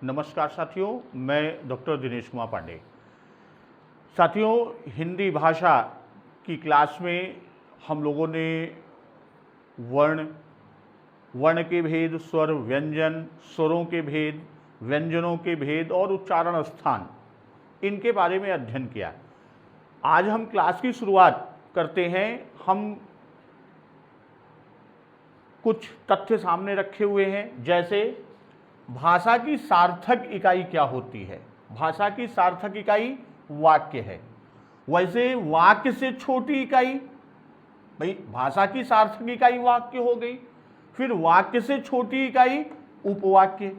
नमस्कार साथियों, मैं डॉक्टर दिनेश कुमार पांडे। साथियों, हिंदी भाषा की क्लास में हम लोगों ने वर्ण, वर्ण के भेद, स्वर, व्यंजन, स्वरों के भेद, व्यंजनों के भेद और उच्चारण स्थान, इनके बारे में अध्ययन किया। आज हम क्लास की शुरुआत करते हैं। हम कुछ तथ्य सामने रखे हुए हैं, जैसे भाषा की सार्थक इकाई क्या होती है। भाषा की सार्थक इकाई वाक्य है। वैसे वाक्य से छोटी इकाई, भाई भाषा की सार्थक इकाई वाक्य हो गई। फिर वाक्य से छोटी इकाई उपवाक्य,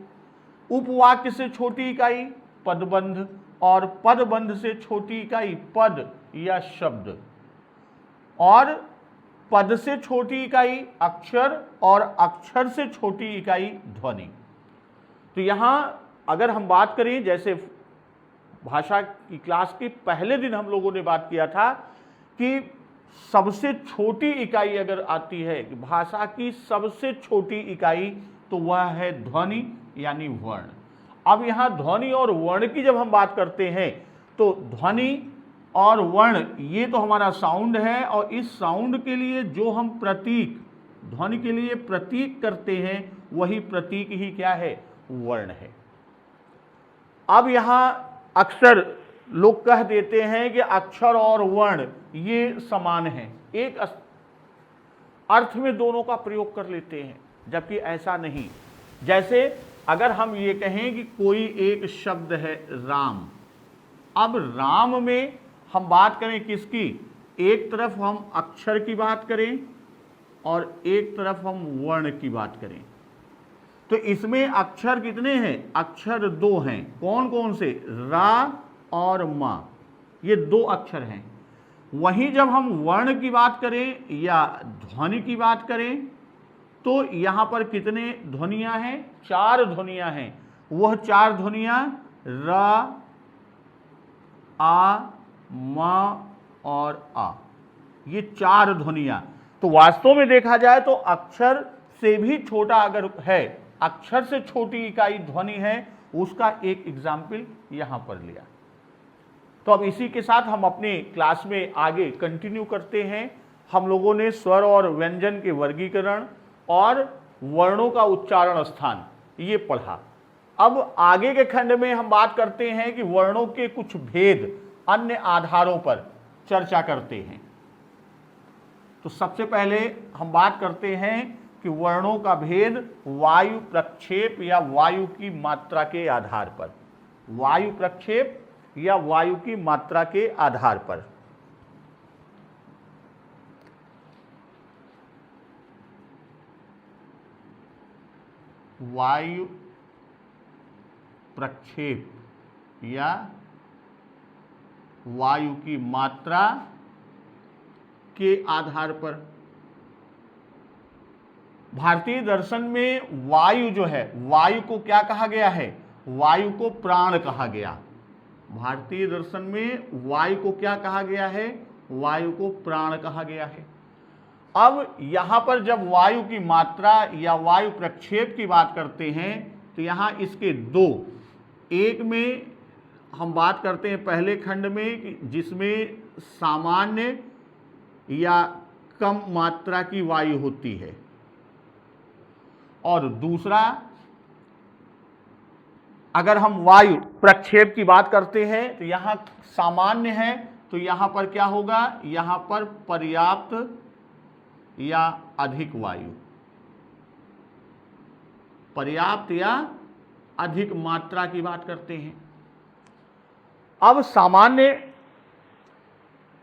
उपवाक्य से छोटी इकाई पदबंध, और पदबंध से छोटी इकाई पद या शब्द, और पद से छोटी इकाई अक्षर, और अक्षर से छोटी इकाई ध्वनि। तो यहाँ अगर हम बात करें, जैसे भाषा की क्लास के पहले दिन हम लोगों ने बात किया था कि सबसे छोटी इकाई अगर आती है, भाषा की सबसे छोटी इकाई, तो वह है ध्वनि यानी वर्ण। अब यहाँ ध्वनि और वर्ण की जब हम बात करते हैं, तो ध्वनि और वर्ण ये तो हमारा साउंड है, और इस साउंड के लिए जो हम प्रतीक, ध्वनि के लिए प्रतीक करते हैं, वही प्रतीक ही क्या है, वर्ण है। अब यहां अक्सर लोग कह देते हैं कि अक्षर और वर्ण ये समान हैं, एक अर्थ में दोनों का प्रयोग कर लेते हैं, जबकि ऐसा नहीं। जैसे अगर हम ये कहें कि कोई एक शब्द है राम, अब राम में हम बात करें किसकी, एक तरफ हम अक्षर की बात करें और एक तरफ हम वर्ण की बात करें, तो इसमें अक्षर कितने हैं, अक्षर दो हैं। कौन कौन से, रा और मा, ये दो अक्षर हैं। वहीं जब हम वर्ण की बात करें या ध्वनि की बात करें, तो यहां पर कितने ध्वनियां हैं, चार ध्वनियां हैं। वह चार ध्वनियां रा, आ, मा और आ, ये चार ध्वनियां। तो वास्तव में देखा जाए तो अक्षर से भी छोटा अगर है, अक्षर से छोटी इकाई ध्वनि है, उसका एक एग्जाम्पल यहां पर लिया। तो अब इसी के साथ हम अपने क्लास में आगे कंटिन्यू करते हैं। हम लोगों ने स्वर और व्यंजन के वर्गीकरण और वर्णों का उच्चारण स्थान ये पढ़ा। अब आगे के खंड में हम बात करते हैं कि वर्णों के कुछ भेद अन्य आधारों पर चर्चा करते हैं। तो सबसे पहले हम बात करते हैं कि वर्णों का भेद वायु प्रक्षेप या वायु की मात्रा के आधार पर, वायु प्रक्षेप या वायु की मात्रा के आधार पर। वायु प्रक्षेप या वायु की मात्रा के आधार पर। भारतीय दर्शन में वायु जो है, वायु को क्या कहा गया है, वायु को प्राण कहा गया। भारतीय दर्शन में वायु को क्या कहा गया है, वायु को प्राण कहा गया है। अब यहां पर जब वायु की मात्रा या वायु प्रक्षेप की बात करते हैं, तो यहां इसके दो, एक में हम बात करते हैं पहले खंड में जिसमें सामान्य या कम मात्रा की वायु होती है, और दूसरा अगर हम वायु प्रक्षेप की बात करते हैं, तो यहां सामान्य है, तो यहां पर क्या होगा, यहां पर पर्याप्त या अधिक वायु, पर्याप्त या अधिक मात्रा की बात करते हैं। अब सामान्य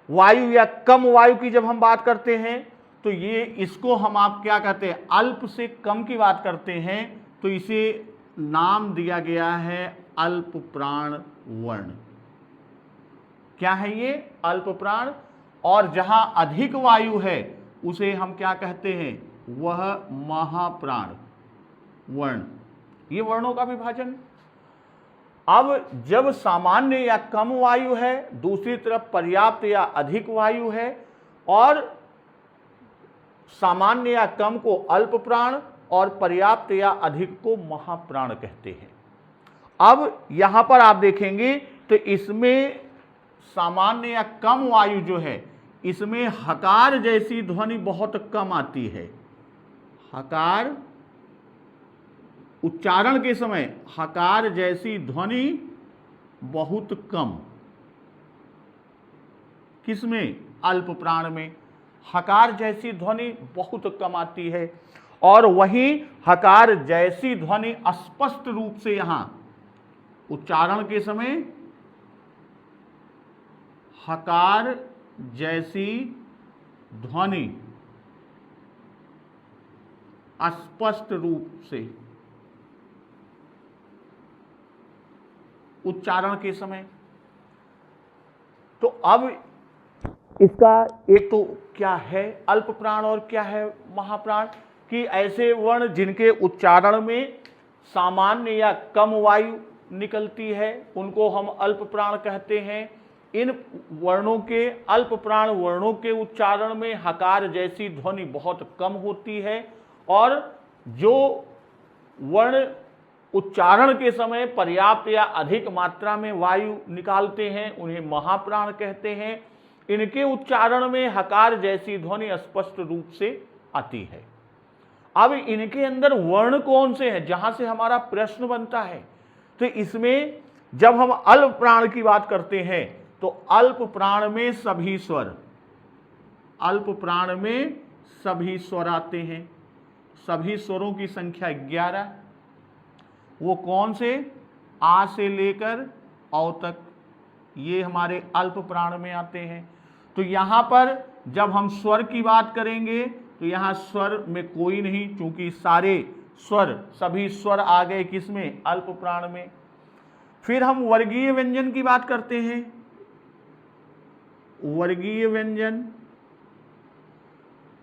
वायु या कम वायु की जब हम बात करते हैं, तो ये इसको हम आप क्या कहते हैं, अल्प से कम की बात करते हैं, तो इसे नाम दिया गया है अल्प प्राण वर्ण। क्या है ये, अल्प प्राण। और जहां अधिक वायु है उसे हम क्या कहते हैं, वह महाप्राण वर्ण। ये वर्णों का विभाजन। अब जब सामान्य या कम वायु है, दूसरी तरफ पर्याप्त या अधिक वायु है, और सामान्य या कम को अल्प प्राण और पर्याप्त या अधिक को महाप्राण कहते हैं। अब यहां पर आप देखेंगे तो इसमें सामान्य या कम वायु जो है, इसमें हकार जैसी ध्वनि बहुत कम आती है। हकार उच्चारण के समय हकार जैसी ध्वनि बहुत कम, किसमें? अल्प प्राण में हकार जैसी ध्वनि बहुत कम आती है। और वहीं हकार जैसी ध्वनि स्पष्ट रूप से यहां उच्चारण के समय हकार जैसी ध्वनि स्पष्ट रूप से उच्चारण के समय। तो अब इसका एक तो क्या है अल्प प्राण और क्या है महाप्राण, कि ऐसे वर्ण जिनके उच्चारण में सामान्य या कम वायु निकलती है उनको हम अल्प प्राण कहते हैं। इन वर्णों के अल्प प्राण वर्णों के उच्चारण में हकार जैसी ध्वनि बहुत कम होती है, और जो वर्ण उच्चारण के समय पर्याप्त या अधिक मात्रा में वायु निकालते हैं उन्हें महाप्राण कहते हैं। इनके उच्चारण में हकार जैसी ध्वनि स्पष्ट रूप से आती है। अब इनके अंदर वर्ण कौन से हैं, जहां से हमारा प्रश्न बनता है। तो इसमें जब हम अल्प प्राण की बात करते हैं तो अल्प प्राण में सभी स्वर, अल्प प्राण में सभी स्वर आते हैं। सभी स्वरों की संख्या 11। वो कौन से? आ से लेकर औ तक, ये हमारे अल्प प्राण में आते हैं। तो यहां पर जब हम स्वर की बात करेंगे तो यहां स्वर में कोई नहीं, क्योंकि सारे स्वर सभी स्वर आ गए किसमें? अल्प प्राण में। फिर हम वर्गीय व्यंजन की बात करते हैं। वर्गीय व्यंजन,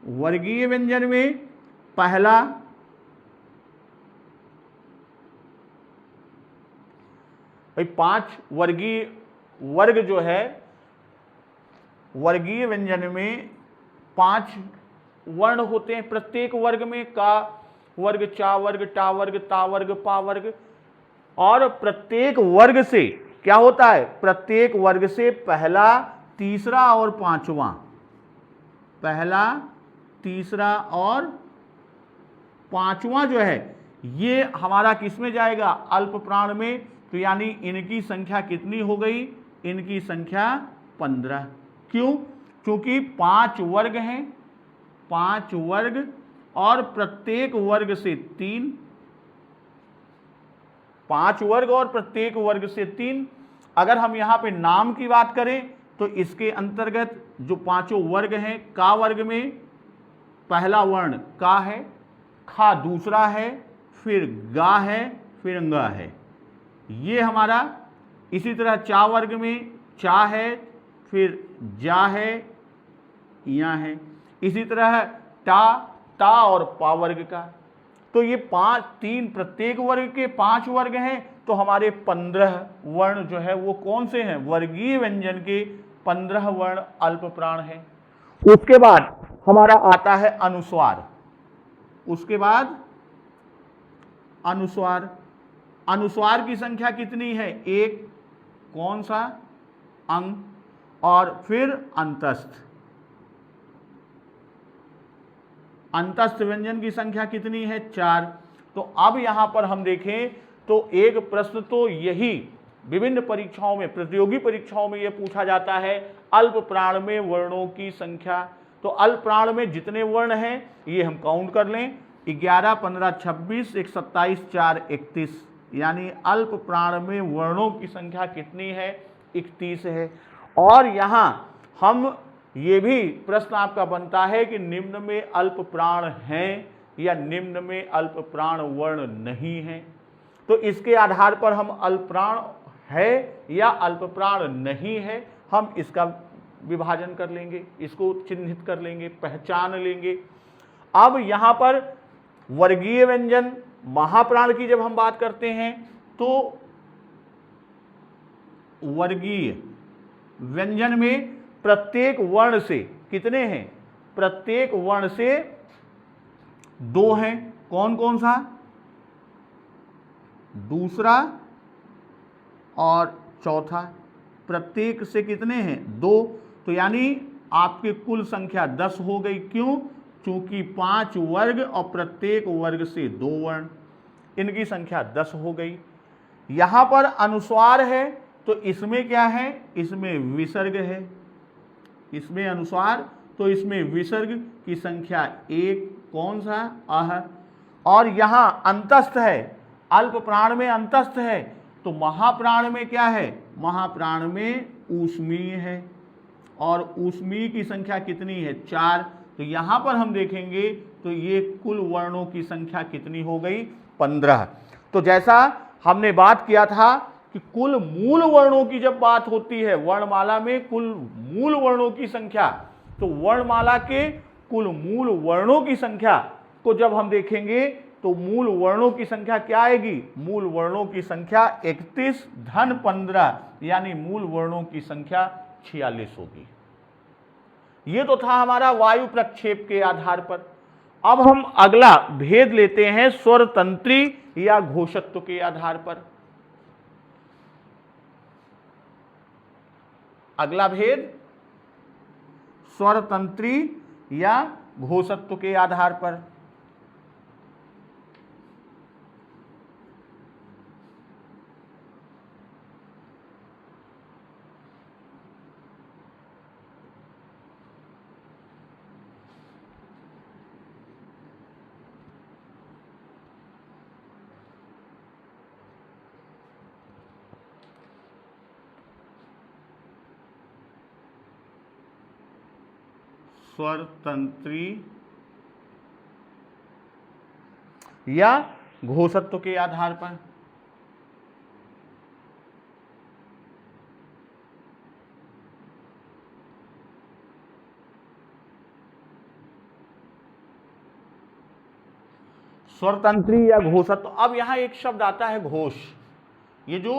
वर्गीय व्यंजन में पहला भाई 5 वर्गीय वर्ग जो है, वर्गीय व्यंजन में 5 वर्ण होते हैं। प्रत्येक वर्ग में का वर्ग, चा वर्ग, टा वर्ग, ता वर्ग, पा वर्ग। और प्रत्येक वर्ग से क्या होता है? प्रत्येक वर्ग से पहला, तीसरा और पांचवा, पहला, तीसरा और पांचवा जो है ये हमारा किस में जाएगा? अल्प प्राण में। तो यानी इनकी संख्या कितनी हो गई? इनकी संख्या 15। क्यों? क्योंकि 5 वर्ग हैं, 5 वर्ग और प्रत्येक वर्ग से 3, 5 वर्ग और प्रत्येक वर्ग से 3। अगर हम यहां पे नाम की बात करें तो इसके अंतर्गत जो 5 वर्ग हैं, का वर्ग में पहला वर्ण का है, खा दूसरा है, फिर गा है, फिर ंगा है, ये हमारा। इसी तरह चा वर्ग में चा है, फिर जा है, या है। इसी तरह टा, ता और पा वर्ग का। तो ये 5, 3 प्रत्येक वर्ग के 5 वर्ग हैं। तो हमारे 15 वर्ण जो है वो कौन से हैं? वर्गीय व्यंजन के 15 वर्ण अल्प प्राण हैं। उसके बाद हमारा आता है अनुस्वार। उसके बाद अनुस्वार, अनुस्वार की संख्या कितनी है? 1, कौन सा? अंग। और फिर अंतस्थ, अंतस्थ व्यंजन की संख्या कितनी है? 4। तो अब यहां पर हम देखें तो एक प्रश्न तो यही विभिन्न परीक्षाओं में, प्रतियोगी परीक्षाओं में यह पूछा जाता है, अल्प प्राण में वर्णों की संख्या। तो अल्प प्राण में जितने वर्ण हैं ये हम काउंट कर लें, 11, 15, 26, 1, 27, 4, 31। यानी अल्प प्राण में वर्णों की संख्या कितनी है? 31 है। और यहां हम ये भी प्रश्न आपका बनता है कि निम्न में अल्प प्राण हैं या निम्न में अल्प प्राण वर्ण नहीं हैं। तो इसके आधार पर हम अल्प प्राण है या अल्प प्राण नहीं है, हम इसका विभाजन कर लेंगे, इसको चिन्हित कर लेंगे, पहचान लेंगे। अब यहां पर वर्गीय व्यंजन महाप्राण की जब हम बात करते हैं तो वर्गीय व्यंजन में प्रत्येक वर्ण से कितने हैं? प्रत्येक वर्ण से 2 हैं। कौन कौन सा? दूसरा, और चौथा, प्रत्येक से कितने हैं 2, तो यानी आपकी कुल संख्या 10 हो गई। क्यों? चूंकि 5 वर्ग और प्रत्येक वर्ग से 2 वर्ण, इनकी संख्या 10 हो गई। यहां पर अनुस्वार है तो इसमें क्या है, इसमें विसर्ग है, इसमें अनुस्वार तो इसमें विसर्ग की संख्या 1, कौन सा, अह। और यहां अंतस्थ है, अल्प प्राण में अंतस्थ है, तो महाप्राण में क्या है, महाप्राण में ऊष्मीय है, और ऊष्मीय की संख्या कितनी है, 4। तो यहां पर हम देखेंगे तो ये कुल वर्णों की संख्या कितनी हो गई, 15। तो जैसा हमने बात किया था कि कुल मूल वर्णों की जब बात होती है वर्णमाला में, कुल मूल वर्णों की संख्या, तो वर्णमाला के कुल मूल वर्णों की संख्या को जब हम देखेंगे तो मूल वर्णों की संख्या क्या आएगी, मूल वर्णों की संख्या 31 धन 15, यानी मूल वर्णों की संख्या 46 होगी। ये तो था हमारा वायु प्रक्षेप के आधार पर। अब हम अगला भेद लेते हैं स्वर तंत्री या घोषत्व के आधार पर। अगला भेद स्वर तंत्री या घोषत्व के आधार पर। स्वर तंत्री या घोषत्व के आधार पर। स्वरतंत्री या घोषत्व। अब यहां एक शब्द आता है घोष। ये जो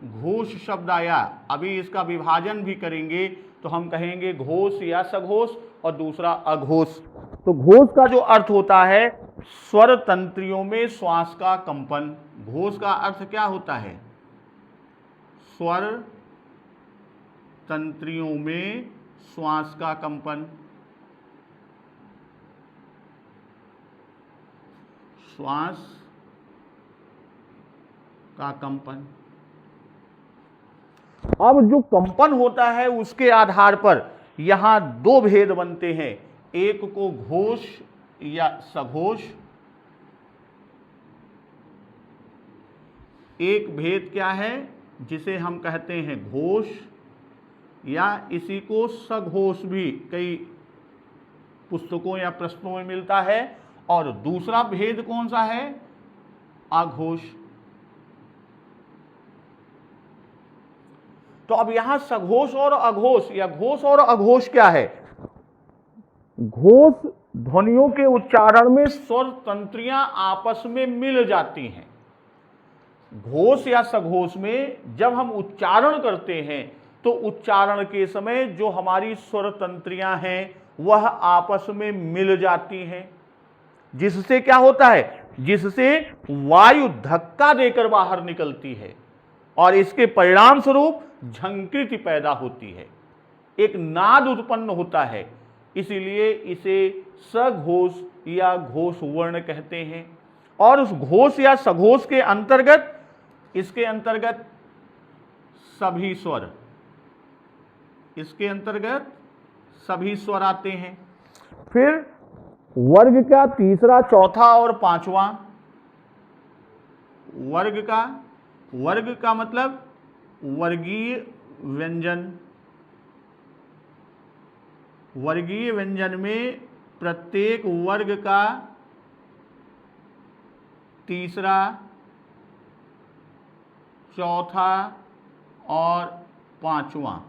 घोष शब्द आया, अभी इसका विभाजन भी करेंगे तो हम कहेंगे घोष या सघोष और दूसरा अघोष। तो घोष का जो अर्थ होता है स्वर तंत्रियों में श्वास का कंपन। घोष का अर्थ क्या होता है, स्वर तंत्रियों में श्वास का कंपन, श्वास का कंपन। अब जो कंपन होता है उसके आधार पर यहां 2 भेद बनते हैं, एक को घोष या सघोष, एक भेद क्या है जिसे हम कहते हैं घोष, या इसी को सघोष भी कई पुस्तकों या प्रश्नों में मिलता है, और दूसरा भेद कौन सा है, अघोष। तो अब यहां सघोष और अघोष या घोष और अघोष क्या है, घोष ध्वनियों के उच्चारण में स्वर तंत्रियां आपस में मिल जाती हैं। घोष या सघोष में जब हम उच्चारण करते हैं तो उच्चारण के समय जो हमारी स्वर तंत्रियां हैं वह आपस में मिल जाती हैं, जिससे क्या होता है, जिससे वायु धक्का देकर बाहर निकलती है और इसके परिणाम स्वरूप झंकृति पैदा होती है, एक नाद उत्पन्न होता है। इसीलिए इसे सघोष या घोष वर्ण कहते हैं। और उस घोष या सघोष के अंतर्गत, इसके अंतर्गत सभी स्वर, इसके अंतर्गत सभी स्वर आते हैं। फिर वर्ग का तीसरा, चौथा और पांचवा। वर्ग का मतलब वर्गीय व्यंजन। वर्गीय व्यंजन में प्रत्येक वर्ग का तीसरा, चौथा और पांचवा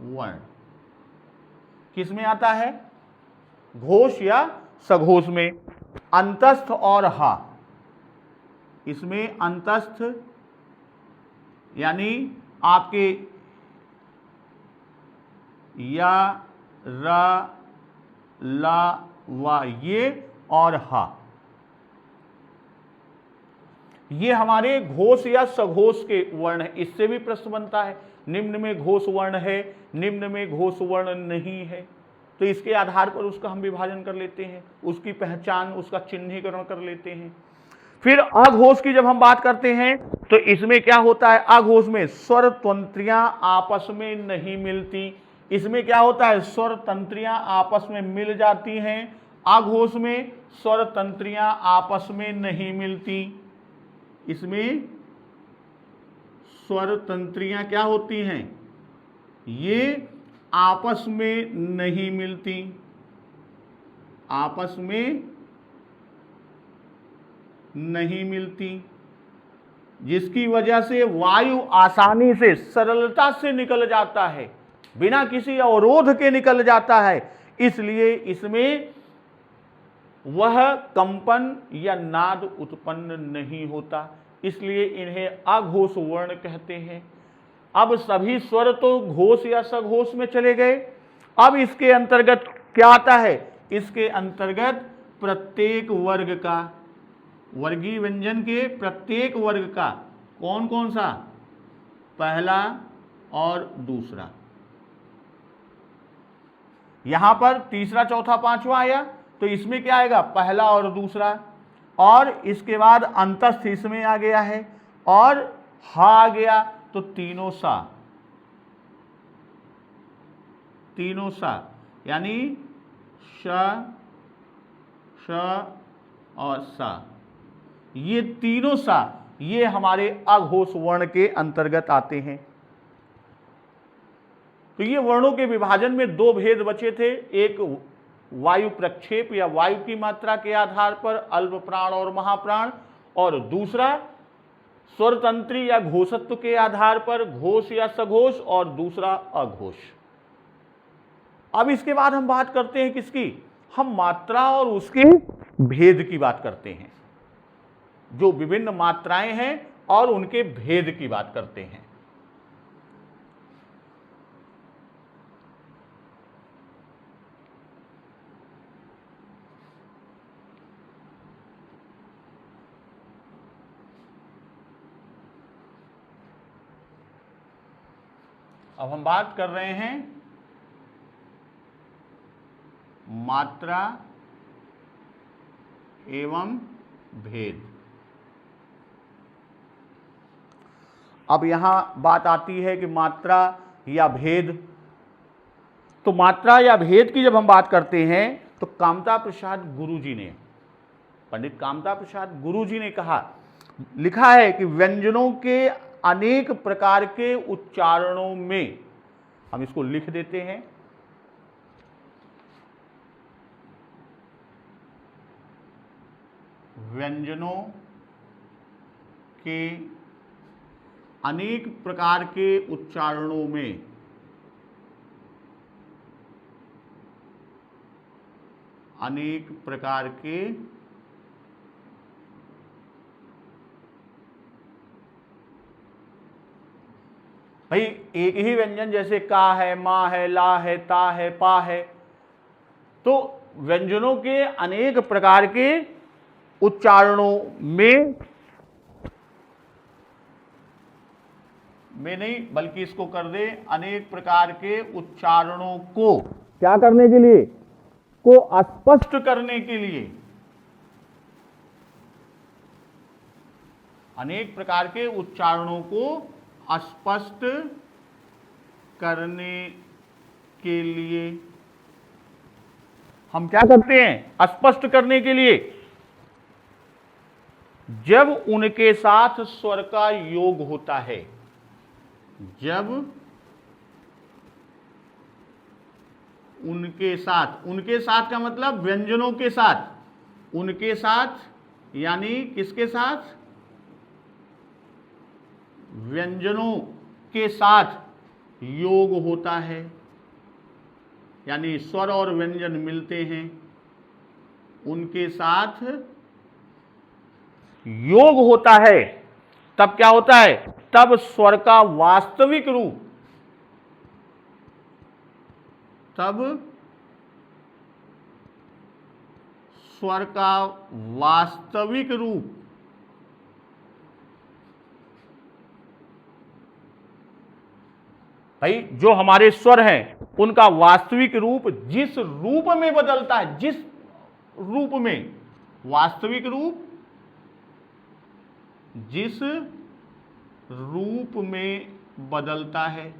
वर्ण किस में आता है, घोष या सघोष में। अंतस्थ और हा, इसमें अंतस्थ यानी आपके या, रा, ला, वा, ये और हा, ये हमारे घोष या सघोष के वर्ण है। इससे भी प्रश्न बनता है, निम्न में घोष वर्ण है, निम्न में घोष वर्ण नहीं है, तो इसके आधार पर उसका हम विभाजन कर लेते हैं, उसकी पहचान, उसका चिन्हीकरण कर लेते हैं। फिर अघोष की जब हम बात करते हैं तो इसमें क्या होता है, अघोष में स्वर तंत्रियां आपस में नहीं मिलती। इसमें क्या होता है, स्वर तंत्रियां आपस में मिल जाती हैं, अघोष में स्वर तंत्रियां आपस में नहीं मिलती। इसमें स्वर तंत्रियां क्या होती हैं, ये आपस में नहीं मिलती, आपस में नहीं मिलती, जिसकी वजह से वायु आसानी से, सरलता से निकल जाता है, बिना किसी अवरोध के निकल जाता है। इसलिए इसमें वह कंपन या नाद उत्पन्न नहीं होता, इसलिए इन्हें अघोष वर्ण कहते हैं। अब सभी स्वर तो घोष या सघोष में चले गए। अब इसके अंतर्गत क्या आता है, इसके अंतर्गत प्रत्येक वर्ग का, वर्गीय व्यंजन के प्रत्येक वर्ग का कौन कौन सा, पहला और दूसरा। यहां पर तीसरा, चौथा, पांचवा आया तो इसमें क्या आएगा, पहला और दूसरा, और इसके बाद अंतस्थ इसमें आ गया है, और हा आ गया तो तीनों सा, तीनों सा, यानी श, श और सा, ये तीनों सा, ये हमारे अघोष वर्ण के अंतर्गत आते हैं। तो ये वर्णों के विभाजन में दो भेद बचे थे, एक वायु प्रक्षेप या वायु की मात्रा के आधार पर अल्प प्राण और महाप्राण, और दूसरा स्वरतंत्री या घोषत्व के आधार पर घोष या सघोष, और दूसरा अघोष। अब इसके बाद हम बात करते हैं किसकी, हम मात्रा और उसके भेद की बात करते हैं, जो विभिन्न मात्राएं हैं और उनके भेद की बात करते हैं। अब हम बात कर रहे हैं मात्रा एवं भेद। अब यहां बात आती है कि मात्रा या भेद, तो मात्रा या भेद की जब हम बात करते हैं तो कामता प्रसाद गुरुजी ने, पंडित कामता प्रसाद गुरुजी ने कहा, लिखा है कि व्यंजनों के अनेक प्रकार के उच्चारणों में, हम इसको लिख देते हैं, व्यंजनों के अनेक प्रकार के उच्चारणों में अनेक प्रकार के भाई एक ही व्यंजन, जैसे का है, मां है, ला है, ता है, पा है, तो व्यंजनों के अनेक प्रकार के उच्चारणों में नहीं, बल्कि इसको कर दे, अनेक प्रकार के उच्चारणों को क्या करने के लिए, को स्पष्ट करने के लिए, अनेक प्रकार के उच्चारणों को स्पष्ट करने के लिए हम क्या करते हैं, स्पष्ट करने के लिए जब उनके साथ स्वर का योग होता है, जब उनके साथ का मतलब व्यंजनों के साथ, उनके साथ यानी किसके साथ, व्यंजनों के साथ योग होता है, यानी स्वर और व्यंजन मिलते हैं, उनके साथ योग होता है, तब क्या होता है, तब स्वर का वास्तविक रूप, तब स्वर का वास्तविक रूप भाई जो हमारे स्वर हैं उनका वास्तविक रूप जिस रूप में बदलता है, जिस रूप में, वास्तविक रूप जिस रूप में बदलता है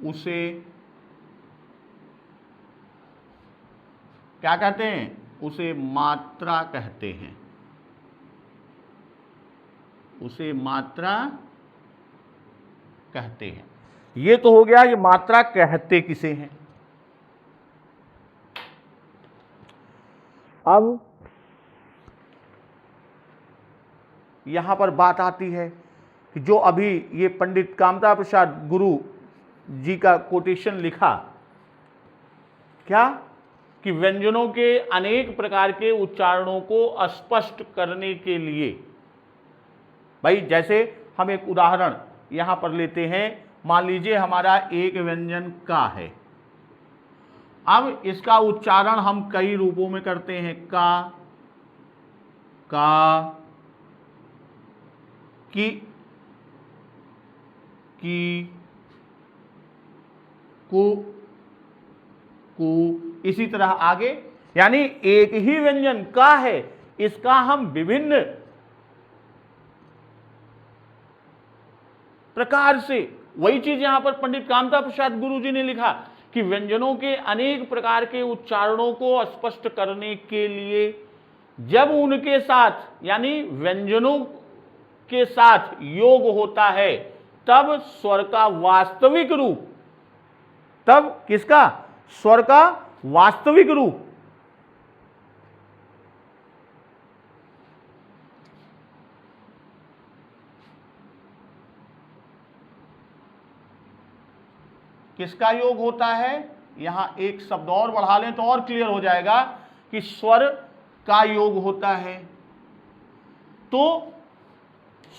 उसे क्या कहते हैं? उसे मात्रा कहते हैं। उसे मात्रा कहते हैं। ये तो हो गया, ये मात्रा कहते किसे हैं। अब यहां पर बात आती है कि जो अभी ये पंडित कामता प्रसाद गुरु जी का कोटेशन लिखा, क्या कि व्यंजनों के अनेक प्रकार के उच्चारणों को स्पष्ट करने के लिए, भाई जैसे हम एक उदाहरण यहां पर लेते हैं, मान लीजिए हमारा एक व्यंजन का है। अब इसका उच्चारण हम कई रूपों में करते हैं, का, की, कु, इसी तरह आगे, यानी एक ही व्यंजन का है, इसका हम विभिन्न प्रकार से, वही चीज यहां पर पंडित कामता प्रसाद गुरु जी ने लिखा कि व्यंजनों के अनेक प्रकार के उच्चारणों को स्पष्ट करने के लिए जब उनके साथ, यानी व्यंजनों के साथ योग होता है, तब स्वर का वास्तविक रूप, तब किसका? स्वर का वास्तविक रूप किसका योग होता है? यहां एक शब्द और बढ़ा लें तो और क्लियर हो जाएगा कि स्वर का योग होता है। तो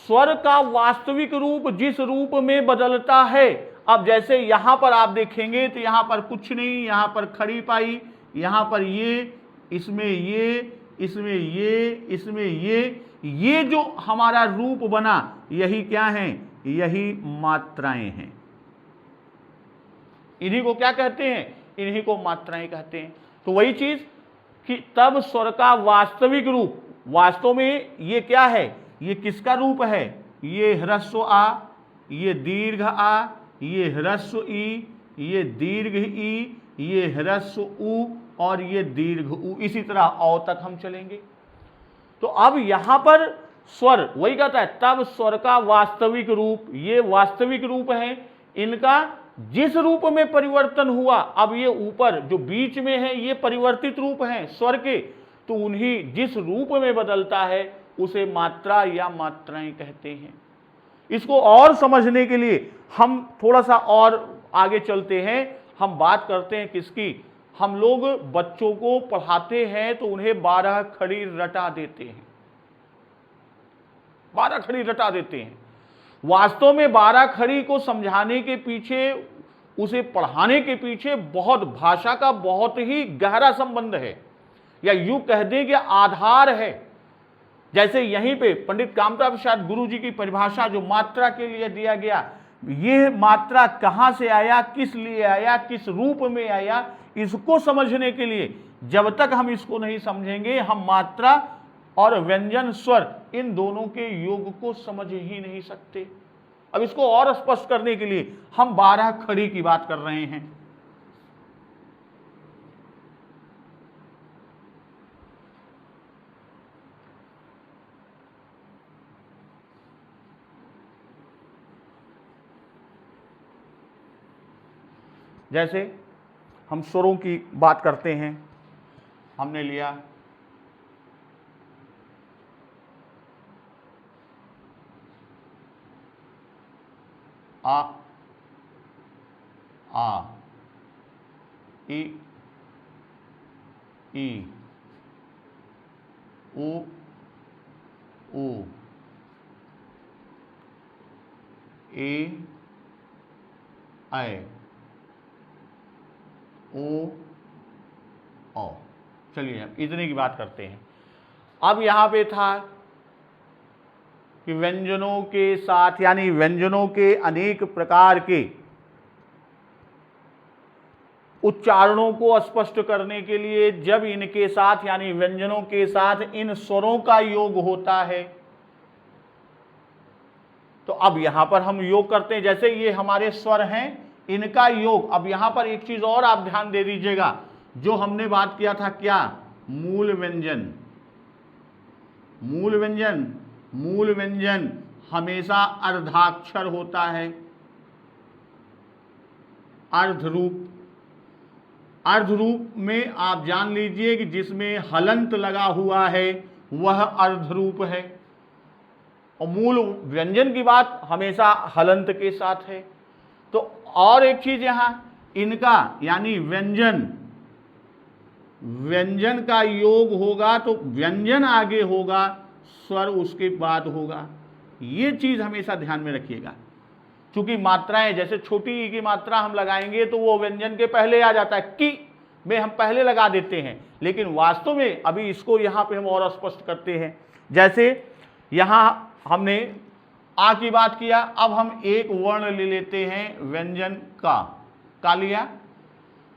स्वर का वास्तविक रूप जिस रूप में बदलता है, अब जैसे यहां पर आप देखेंगे तो यहां पर कुछ नहीं, यहां पर खड़ी पाई, यहां पर ये, इसमें ये, इसमें ये, इसमें ये जो हमारा रूप बना, यही क्या है? यही मात्राएं हैं। इन्हीं को क्या कहते हैं? इन्हीं को मात्राएं कहते हैं। तो वही चीज कि तब स्वर का वास्तविक रूप, वास्तव में ये क्या है? ये किसका रूप है? ये ह्रस्व आ, ये दीर्घ आ, ये ह्रस्व ई, ये दीर्घ ई, ये ह्रस्व उ और ये दीर्घ उ, इसी तरह औ तक हम चलेंगे। तो अब यहां पर स्वर वही कहता है, तब स्वर का वास्तविक रूप, ये वास्तविक रूप है, इनका जिस रूप में परिवर्तन हुआ, अब ये ऊपर जो बीच में है ये परिवर्तित रूप है स्वर के, तो उन्हीं जिस रूप में बदलता है उसे मात्रा या मात्राएं कहते हैं। इसको और समझने के लिए हम थोड़ा सा और आगे चलते हैं। हम बात करते हैं किसकी? हम लोग बच्चों को पढ़ाते हैं तो उन्हें 12 खड़ी रटा देते हैं, 12 खड़ी रटा देते हैं। वास्तव में 12 खड़ी को समझाने के पीछे, उसे पढ़ाने के पीछे बहुत भाषा का बहुत ही गहरा संबंध है, या यूं कह दें कि आधार है। जैसे यहीं पे पंडित कामता प्रसाद गुरु जी की परिभाषा जो मात्रा के लिए दिया गया, ये मात्रा कहां से आया, किस लिए आया, किस रूप में आया, इसको समझने के लिए जब तक हम इसको नहीं समझेंगे, हम मात्रा और व्यंजन स्वर इन दोनों के योग को समझ ही नहीं सकते। अब इसको और स्पष्ट करने के लिए हम 12 खड़ी की बात कर रहे हैं। जैसे हम स्वरों की बात करते हैं, हमने लिया आ, ई, उ, ए, ऐ, ओ, औ। चलिए हम इतने की बात करते हैं। अब यहां पे था कि व्यंजनों के साथ यानी व्यंजनों के अनेक प्रकार के उच्चारणों को स्पष्ट करने के लिए जब इनके साथ यानी व्यंजनों के साथ इन स्वरों का योग होता है, तो अब यहां पर हम योग करते हैं। जैसे ये हमारे स्वर हैं, इनका योग। अब यहां पर एक चीज और आप ध्यान दे दीजिएगा, जो हमने बात किया था, क्या? मूल व्यंजन। मूल व्यंजन, मूल व्यंजन हमेशा अर्धाक्षर होता है, अर्धरूप। अर्धरूप में आप जान लीजिए कि जिसमें हलंत लगा हुआ है वह अर्धरूप है, और मूल व्यंजन की बात हमेशा हलंत के साथ है। तो और एक चीज यहां, इनका यानी व्यंजन, व्यंजन का योग होगा तो व्यंजन आगे होगा, स्वर उसके बाद होगा। ये चीज हमेशा ध्यान में रखिएगा। चूंकि मात्राएं, जैसे छोटी ई की मात्रा हम लगाएंगे तो वो व्यंजन के पहले आ जाता है, की में हम पहले लगा देते हैं, लेकिन वास्तव में अभी इसको यहां पे हम और स्पष्ट करते हैं। जैसे यहां हमने आ की बात किया, अब हम एक वर्ण ले लेते हैं व्यंजन का लिया।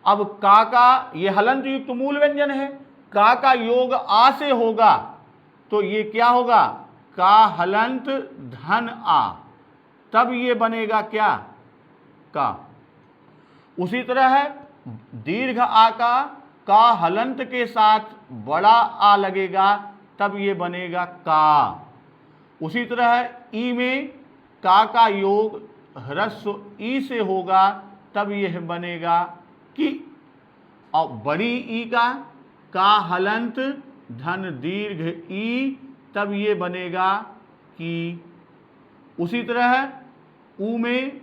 अब का ये हलंत युक्त मूल व्यंजन है, का योग आ से होगा तो ये क्या होगा? का हलंत धन आ, तब ये बनेगा क्या? का। उसी तरह है दीर्घ आ का हलंत के साथ बड़ा आ लगेगा, तब ये बनेगा का। उसी तरह ई में का योग ह्रस्व ई से होगा, तब यह बनेगा कि। और बड़ी ई का हलंत धन दीर्घ ई, तब ये बनेगा कि। उसी तरह ऊ में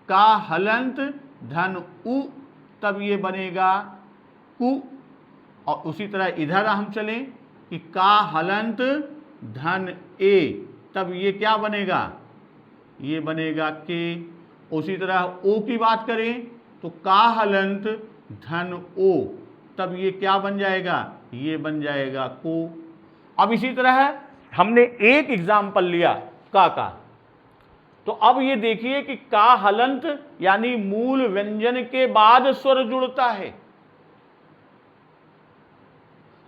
का हलंत धन उ, तब ये बनेगा कु। और उसी तरह इधर हम चलें कि का हलंत धन ए, तब ये क्या बनेगा? ये बनेगा के। उसी तरह ओ की बात करें तो का हलंत धन ओ, तब ये क्या बन जाएगा? ये बन जाएगा को। अब इसी तरह हमने एक एग्जाम्पल लिया का, तो अब ये देखिए कि का हलंत यानी मूल व्यंजन के बाद स्वर जुड़ता है।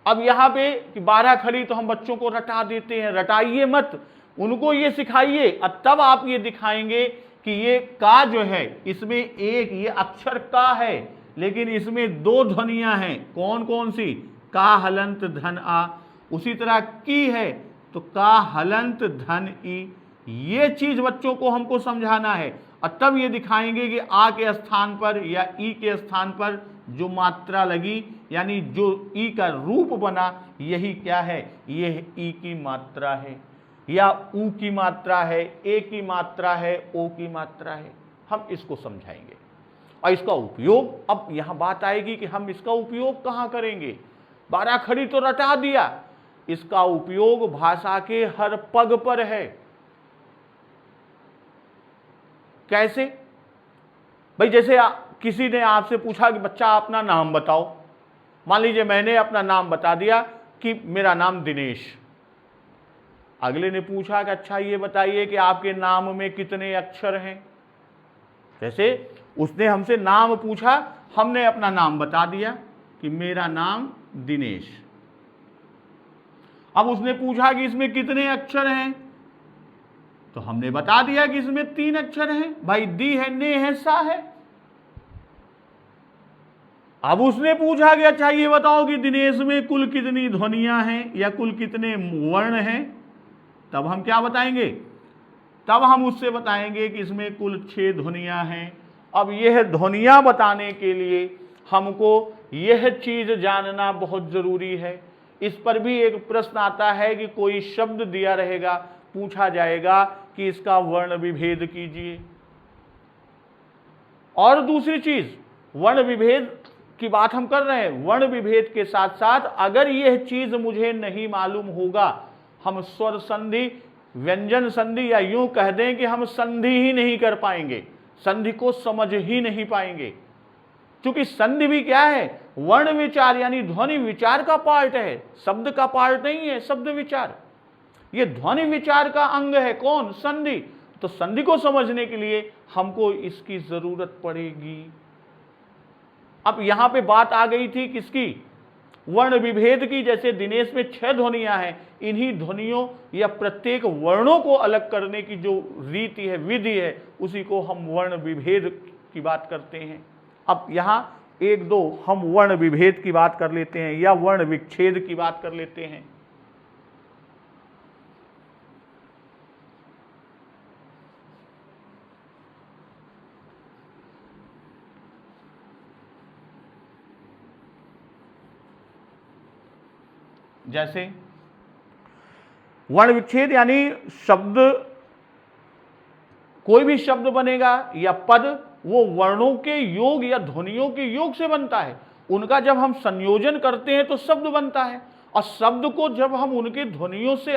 अब यहां पे कि 12 खड़ी तो हम बच्चों को रटा देते हैं, रटाइए मत, उनको ये सिखाइए, और तब आप ये दिखाएंगे कि ये का जो है इसमें एक ये अक्षर का है, लेकिन इसमें दो ध्वनियां हैं। कौन कौन सी? का हलंत धन आ। उसी तरह की है तो का हलंत धन ई। ये चीज बच्चों को हमको समझाना है, और तब ये दिखाएंगे कि आ के स्थान पर या ई के स्थान पर जो मात्रा लगी यानी जो ई का रूप बना, यही क्या है? यह ई की मात्रा है, या ऊ की मात्रा है, ए की मात्रा है, ओ की मात्रा है। हम इसको समझाएंगे और इसका उपयोग, अब यहां बात आएगी कि हम इसका उपयोग कहां करेंगे। 12 खड़ी तो रटा दिया, इसका उपयोग भाषा के हर पग पर है। कैसे? भाई जैसे किसी ने आपसे पूछा कि बच्चा अपना नाम बताओ, मान लीजिए मैंने अपना नाम बता दिया कि मेरा नाम दिनेश। अगले ने पूछा कि अच्छा ये बताइए कि आपके नाम में कितने अक्षर हैं। जैसे उसने हमसे नाम पूछा, हमने अपना नाम बता दिया कि मेरा नाम दिनेश। अब उसने पूछा कि इसमें कितने अक्षर हैं, तो हमने बता दिया कि इसमें 3 अक्षर हैं। भाई दी है, ने है, सा है। अब उसने पूछा कि अच्छा ये बताओ कि दिनेश में कुल कितनी ध्वनियां हैं या कुल कितने वर्ण हैं, तब हम क्या बताएंगे? तब हम उससे बताएंगे कि इसमें कुल 6 ध्वनियां हैं। अब यह ध्वनियां बताने के लिए हमको यह चीज जानना बहुत जरूरी है। इस पर भी एक प्रश्न आता है कि कोई शब्द दिया रहेगा, पूछा जाएगा कि इसका वर्ण विभेद कीजिए। और दूसरी चीज, वर्ण विभेद की बात हम कर रहे हैं, वर्ण विभेद के साथ साथ अगर यह चीज मुझे नहीं मालूम होगा, हम स्वर संधि, व्यंजन संधि, या यूं कह दें कि हम संधि ही नहीं कर पाएंगे, संधि को समझ ही नहीं पाएंगे। क्योंकि संधि भी क्या है? वर्ण विचार यानी ध्वनि विचार का पार्ट है, शब्द का पार्ट नहीं है, शब्द विचार। ये ध्वनि विचार का अंग है। कौन? संधि। तो संधि को समझने के लिए हमको इसकी जरूरत पड़ेगी। अब यहां पे बात आ गई थी किसकी? वर्ण विभेद की। जैसे दिनेश में 6 ध्वनियां हैं, इन्हीं ध्वनियों या प्रत्येक वर्णों को अलग करने की जो रीति है, विधि है, उसी को हम वर्ण विभेद की बात करते हैं। अब यहां 1-2 हम वर्ण विभेद की बात कर लेते हैं या वर्ण विच्छेद की बात कर लेते हैं। जैसे वर्ण विच्छेद यानी शब्द, कोई भी शब्द बनेगा या पद, वो वर्णों के योग या ध्वनियों के योग से बनता है। उनका जब हम संयोजन करते हैं तो शब्द बनता है, और शब्द को जब हम उनके ध्वनियों से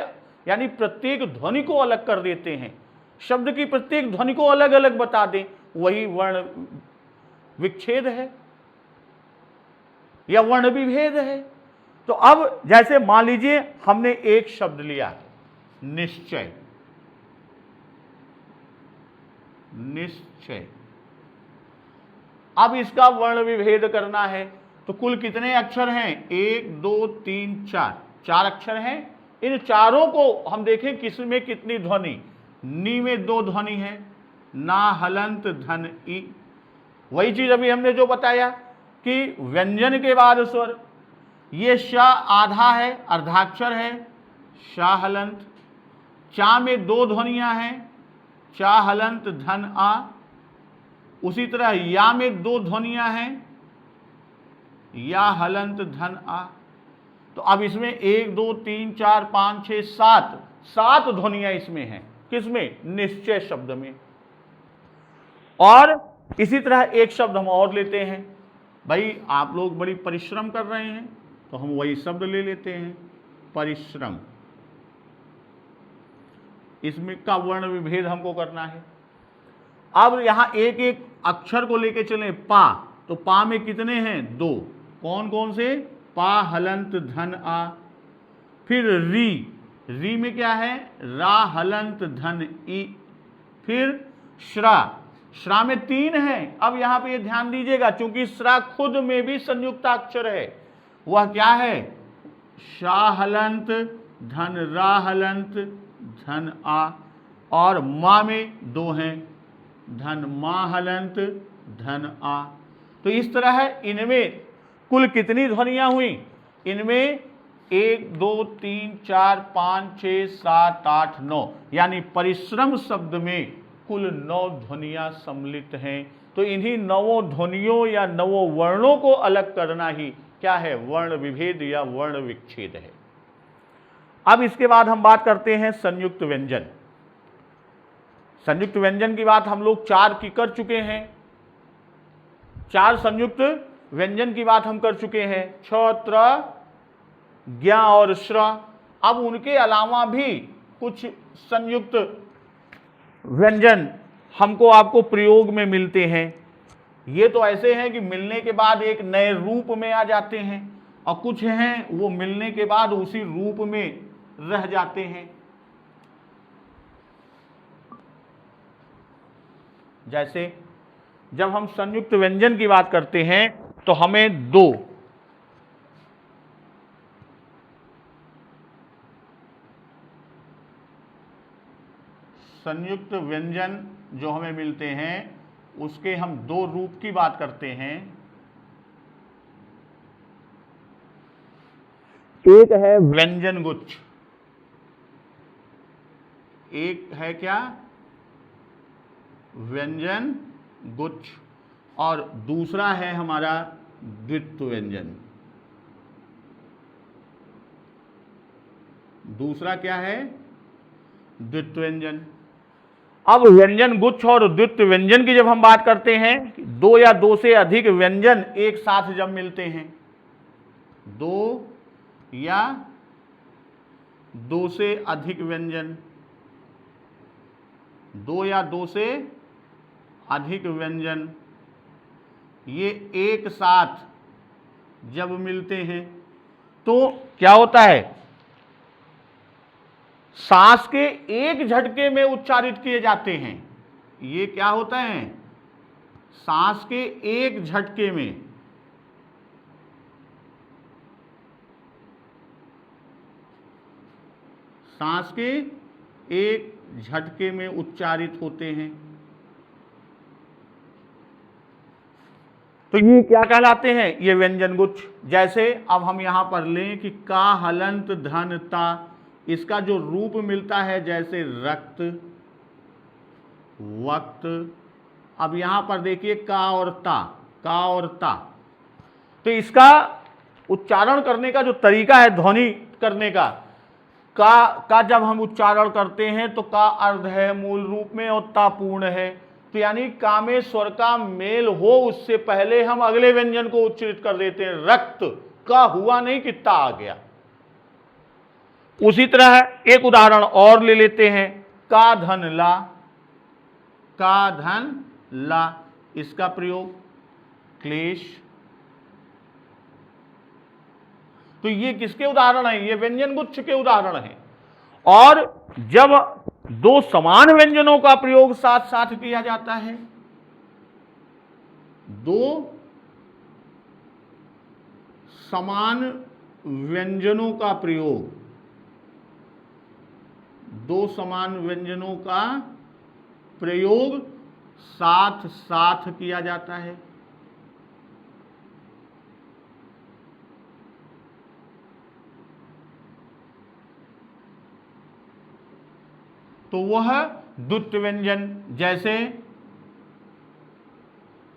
यानी प्रत्येक ध्वनि को अलग कर देते हैं, शब्द की प्रत्येक ध्वनि को अलग अलग बता दें, वही वर्ण विच्छेद है या वर्ण विभेद है। तो अब जैसे मान लीजिए हमने एक शब्द लिया, निश्चय। निश्चय। अब इसका वर्ण विभेद करना है तो कुल कितने अक्षर हैं? 1 2 3 4, 4 अक्षर हैं। इन चारों को हम देखें किसमें कितनी ध्वनि। नी में 2 ध्वनि है, ना हलंत धन ई। वही चीज अभी हमने जो बताया कि व्यंजन के बाद स्वर, ये श आधा है, अर्धाक्षर है, शा हलंत। चा में 2 ध्वनियां हैं, चा हलंत धन आ। उसी तरह या में 2 ध्वनियां हैं, या हलंत धन आ। तो अब इसमें 1 2 3 4 5 6 7 ध्वनियां इसमें हैं। किसमें? निश्चय शब्द में। और इसी तरह एक शब्द हम और लेते हैं। भाई आप लोग बड़ी परिश्रम कर रहे हैं तो हम वही शब्द ले लेते हैं, परिश्रम। इसमें का वर्ण विभेद हमको करना है। अब यहां एक एक अक्षर को लेके चलें। पा, तो पा में कितने हैं? 2। कौन कौन से? पा हलंत धन आ। फिर री, री में क्या है? रा हलंत धन ई। फिर श्रा, श्रा में 3 है। अब यहां पे ये ध्यान दीजिएगा, चूंकि श्रा खुद में भी संयुक्ताक्षर है। वह क्या है? शा हलंत धन रा हलंत धन आ। और मां में 2 हैं, धन मा हलंत धन आ। तो इस तरह है। इनमें कुल कितनी ध्वनियां हुई? इनमें 1 2 3 4 5 6 7 8 9, यानी परिश्रम शब्द में कुल 9 ध्वनियां सम्मिलित हैं। तो इन्हीं 9 ध्वनियों या 9 वर्णों को अलग करना ही क्या है? वर्ण विभेद या वर्ण विच्छेद है। अब इसके बाद हम बात करते हैं संयुक्त व्यंजन। संयुक्त व्यंजन की बात हम लोग 4 की कर चुके हैं। 4 संयुक्त व्यंजन की बात हम कर चुके हैं, छ, त्र, ज्ञा और श्र। अब उनके अलावा भी कुछ संयुक्त व्यंजन हमको आपको प्रयोग में मिलते हैं। ये तो ऐसे हैं कि मिलने के बाद एक नए रूप में आ जाते हैं, और कुछ हैं वो मिलने के बाद उसी रूप में रह जाते हैं। जैसे जब हम संयुक्त व्यंजन की बात करते हैं तो हमें 2 संयुक्त व्यंजन जो हमें मिलते हैं उसके हम 2 रूप की बात करते हैं। एक है व्यंजन गुच्छ, एक है क्या? व्यंजन गुच्छ, और दूसरा है हमारा द्वित्व व्यंजन। दूसरा क्या है? द्वित्व व्यंजन। अब व्यंजन गुच्छ और द्वित्व व्यंजन की जब हम बात करते हैं, 2 या 2 से अधिक व्यंजन एक साथ जब मिलते हैं, 2 या 2 से अधिक व्यंजन, 2 या 2 से अधिक व्यंजन, ये एक साथ जब मिलते हैं तो क्या होता है? सांस के एक झटके में उच्चारित किए जाते हैं। ये क्या होता है? सांस के एक झटके में। सांस के एक झटके में उच्चारित होते हैं। तो ये क्या कहलाते हैं? ये व्यंजन गुच्छ। जैसे अब हम यहां पर लें कि का, हलंत, धन, ता, इसका जो रूप मिलता है जैसे रक्त, वक्त। अब यहां पर देखिए का और ता, का और ता। तो इसका उच्चारण करने का जो तरीका है ध्वनि करने का जब हम उच्चारण करते हैं तो का अर्ध है मूल रूप में और ता पूर्ण है। तो यानी का में स्वर का मेल हो उससे पहले हम अगले व्यंजन को उच्चारित कर देते हैं। रक्त का हुआ नहीं कि ता आ गया। उसी तरह एक उदाहरण और ले लेते हैं, का धन ला, का धन ला। इसका प्रयोग क्लेश। तो ये किसके उदाहरण हैं? ये व्यंजन गुच्छ के उदाहरण हैं। और जब दो समान व्यंजनों का प्रयोग साथ साथ किया जाता है, दो समान व्यंजनों का प्रयोग, दो समान व्यंजनों का प्रयोग साथ साथ किया जाता है, तो वह द्वित्व व्यंजन। जैसे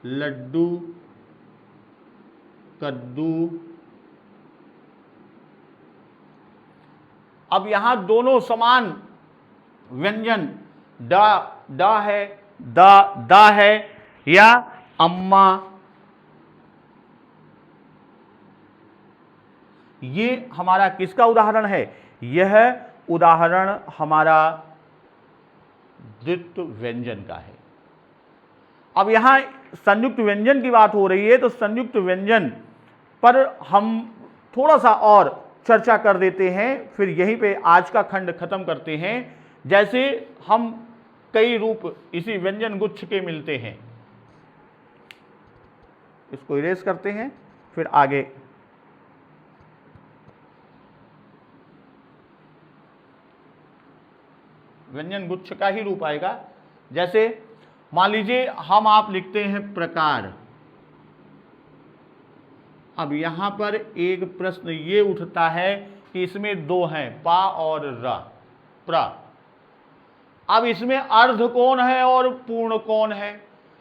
लड्डू, कद्दू। अब यहां दोनों समान व्यंजन दा है, दा है, या अम्मा। ये हमारा किसका उदाहरण है? यह उदाहरण हमारा द्वित्व व्यंजन का है। अब यहां संयुक्त व्यंजन की बात हो रही है, तो संयुक्त व्यंजन पर हम थोड़ा सा और चर्चा कर देते हैं, फिर यहीं पे आज का खंड खत्म करते हैं। जैसे हम कई रूप इसी व्यंजन गुच्छ के मिलते हैं, इसको इरेज करते हैं, फिर आगे व्यंजन गुच्छ का ही रूप आएगा। जैसे मान लीजिए हम आप लिखते हैं प्रकार। अब यहां पर एक प्रश्न ये उठता है कि इसमें दो हैं, पा और र, प्र। अब इसमें अर्ध कौन है और पूर्ण कौन है?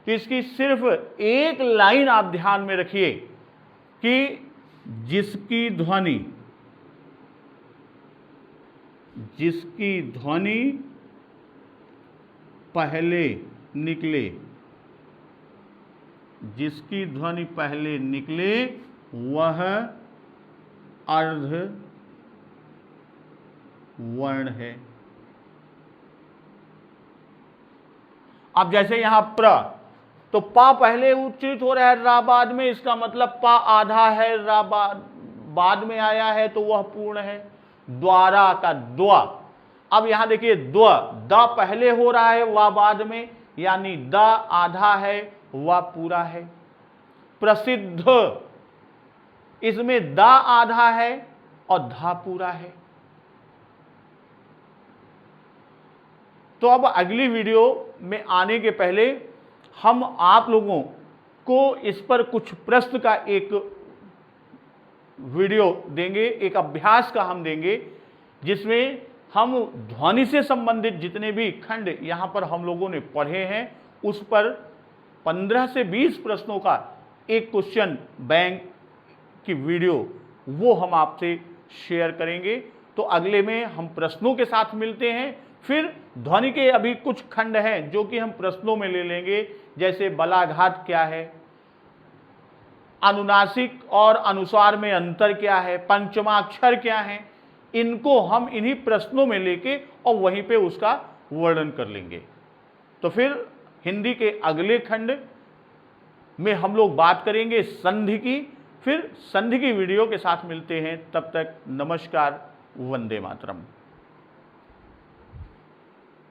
तो इसकी सिर्फ एक लाइन आप ध्यान में रखिए कि जिसकी ध्वनि पहले निकले, जिसकी ध्वनि पहले निकले वह अर्ध वर्ण है। अब जैसे यहां प्र, तो पा पहले उच्चारित हो रहा है, रा बाद में, इसका मतलब पा आधा है, रा बाद में आया है, तो वह पूर्ण है। द्वारा का द्वा। अब यहां देखिए द्व, द पहले हो रहा है, वा बाद में, यानी द आधा है, वा पूरा है। प्रसिद्ध, इसमें द आधा है और धा पूरा है। तो अब अगली वीडियो में आने के पहले हम आप लोगों को इस पर कुछ प्रश्न का एक वीडियो देंगे, एक अभ्यास का हम देंगे, जिसमें हम ध्वनि से संबंधित जितने भी खंड यहां पर हम लोगों ने पढ़े हैं उस पर 15 से 20 प्रश्नों का एक क्वेश्चन बैंक की वीडियो वो हम आपसे शेयर करेंगे। तो अगले में हम प्रश्नों के साथ मिलते हैं। फिर ध्वनि के अभी कुछ खंड हैं जो कि हम प्रश्नों में ले लेंगे, जैसे बलाघात क्या है, अनुनासिक और अनुस्वार में अंतर क्या है, पंचमाक्षर क्या है, इनको हम इन्हीं प्रश्नों में लेके और वहीं पे उसका वर्णन कर लेंगे। तो फिर हिंदी के अगले खंड में हम लोग बात करेंगे संधि की। फिर संधि की वीडियो के साथ मिलते हैं, तब तक नमस्कार, वंदे मातरम।